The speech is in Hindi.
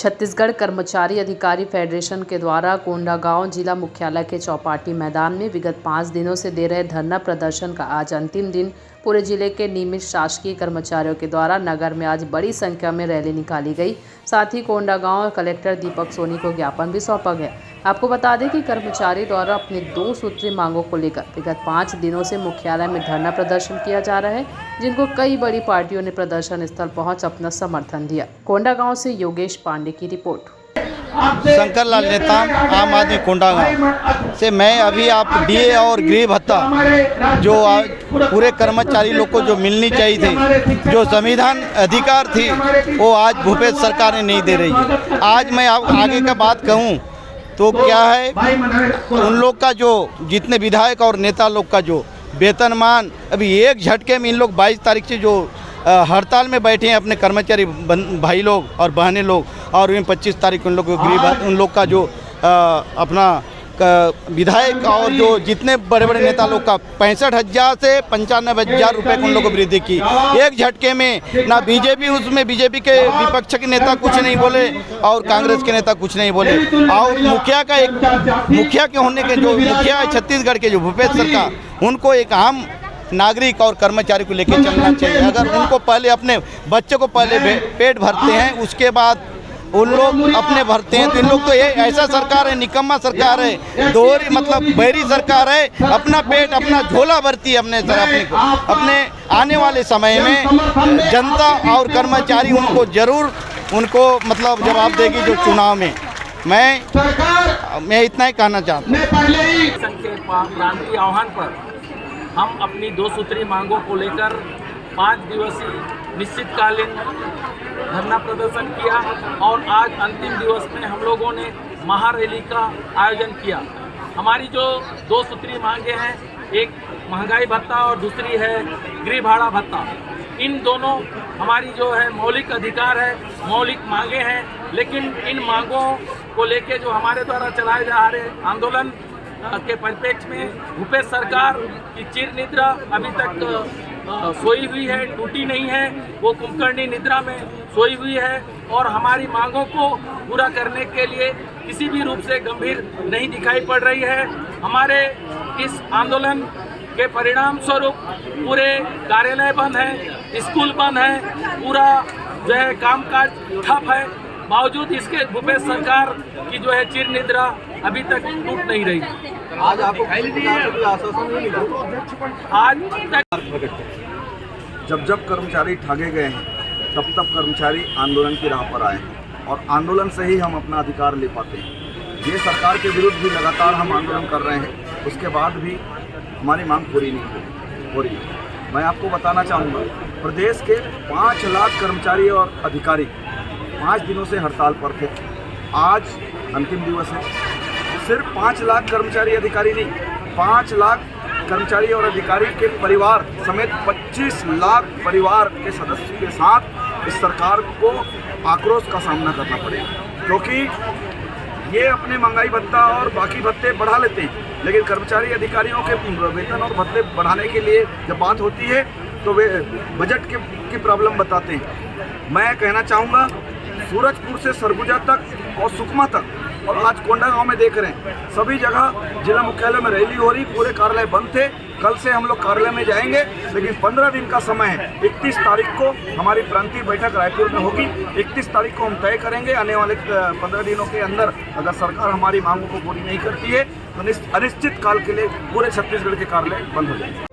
छत्तीसगढ़ कर्मचारी अधिकारी फेडरेशन के द्वारा कोंडागांव जिला मुख्यालय के चौपाटी मैदान में विगत 5 दिनों से दे रहे धरना प्रदर्शन का आज अंतिम दिन पूरे जिले के नियमित शासकीय कर्मचारियों के द्वारा नगर में आज बड़ी संख्या में रैली निकाली गई। साथ ही कोंडागांव कलेक्टर दीपक सोनी को ज्ञापन भी सौंपा गया। आपको बता दें कि कर्मचारी द्वारा अपनी 2 सूत्रीय मांगों को लेकर विगत 5 दिनों से मुख्यालय में धरना प्रदर्शन किया जा रहा है, जिनको कई बड़ी पार्टियों ने प्रदर्शन स्थल पहुंच अपना समर्थन दिया। कोंडागांव से योगेश पांडे की रिपोर्ट। शंकर लाल नेताम, आम आदमी कोंडागांव से। मैं अभी आप डीए और गृह भत्ता जो पूरे कर्मचारी लोग को जो मिलनी चाहिए थी, जो संविधान अधिकार थी, वो आज भूपेश सरकार ने नहीं दे रही है। आज मैं आगे का बात कहूँ तो क्या है, उन लोग का जो जितने विधायक और नेता लोग का जो वेतनमान अभी एक झटके में इन लोग 22 तारीख से जो हड़ताल में बैठे हैं अपने कर्मचारी भाई लोग और बहनें लोग, और 25 तारीख उन लोग उन लोग का जो अपना विधायक और जो जितने बड़े बड़े नेता लोग का 65,000 से 95,000 रुपये उन लोगों को वृद्धि की एक झटके में। ना बीजेपी, उसमें बीजेपी के विपक्ष के नेता कुछ नहीं बोले और कांग्रेस के नेता कुछ नहीं बोले। और मुखिया के होने के जो मुखिया है छत्तीसगढ़ के जो भूपेश सरकार, उनको एक आम नागरिक और कर्मचारी को लेकर चलना चाहिए। अगर उनको पहले अपने बच्चे को पहले पेट भरते हैं, उसके बाद उन लोग अपने भरते हैं, तो इन लोग तो ये ऐसा सरकार है, निकम्मा सरकार है, दोहरी मतलब बैरी सरकार है, अपना पेट अपना झोला भरती है अपने आने वाले समय में जनता और कर्मचारी उनको जरूर मतलब जवाब देगी जो चुनाव में। मैं इतना ही कहना चाहता हूँ। क्रांति आह्वान पर हम अपनी 2 सूत्री मांगों को लेकर 5 दिवसीय निश्चितकालीन धरना प्रदर्शन किया और आज अंतिम दिवस में हम लोगों ने महारैली का आयोजन किया। हमारी जो 2 सूत्री मांगे हैं, एक महंगाई भत्ता और दूसरी है गृह भाड़ा भत्ता। इन दोनों हमारी जो है मौलिक अधिकार है, मौलिक मांगे हैं, लेकिन इन मांगों को लेके जो हमारे द्वारा चलाए जा रहे आंदोलन के परिप्रेक्ष्य में भूपेश सरकार की चिर निद्रा अभी तक सोई हुई है, टूटी नहीं है, वो कुंभकर्णी निद्रा में सोई हुई है और हमारी मांगों को पूरा करने के लिए किसी भी रूप से गंभीर नहीं दिखाई पड़ रही है। हमारे इस आंदोलन के परिणाम स्वरूप पूरे कार्यालय बंद है, स्कूल बंद है, पूरा जो है कामकाज ठप है। बावजूद इसके भूपेश सरकार की जो है चिर निद्रा अभी तक टूट नहीं रही। आज आपको आश्वासन नहीं मिला? आज तक जब कर्मचारी ठगे गए हैं, तब कर्मचारी आंदोलन की राह पर आए हैं और आंदोलन से ही हम अपना अधिकार ले पाते हैं। ये सरकार के विरुद्ध भी लगातार हम आंदोलन कर रहे हैं, उसके बाद भी हमारी मांग पूरी नहीं हो रही है। मैं आपको बताना चाहूँगा, प्रदेश के 5 लाख कर्मचारी और अधिकारी 5 दिनों से हड़ताल पर थे। आज अंतिम दिवस है। सिर्फ 5 लाख कर्मचारी अधिकारी नहीं, 5 लाख कर्मचारी और अधिकारी के परिवार समेत 25 लाख परिवार के सदस्य के साथ इस सरकार को आक्रोश का सामना करना पड़ेगा, क्योंकि ये अपने महंगाई भत्ता और बाकी भत्ते बढ़ा लेते हैं, लेकिन कर्मचारी अधिकारियों के वेतन और भत्ते बढ़ाने के लिए जब बात होती है तो वे बजट की प्रॉब्लम बताते हैं। मैं कहना चाहूँगा, सूरजपुर से सरगुजा तक और सुकमा तक, और आज कोंडागांव में देख रहे हैं सभी जगह जिला मुख्यालय में रैली हो रही, पूरे कार्यालय बंद थे। कल से हम लोग कार्यालय में जाएंगे, लेकिन 15 दिन का समय है। 31 तारीख को हमारी प्रांतीय बैठक रायपुर में होगी। 31 तारीख को हम तय करेंगे आने वाले 15 दिनों के अंदर अगर सरकार हमारी मांगों को पूरी नहीं करती है तो अनिश्चित काल के लिए पूरे छत्तीसगढ़ के कार्यालय बंद हो जाएंगे।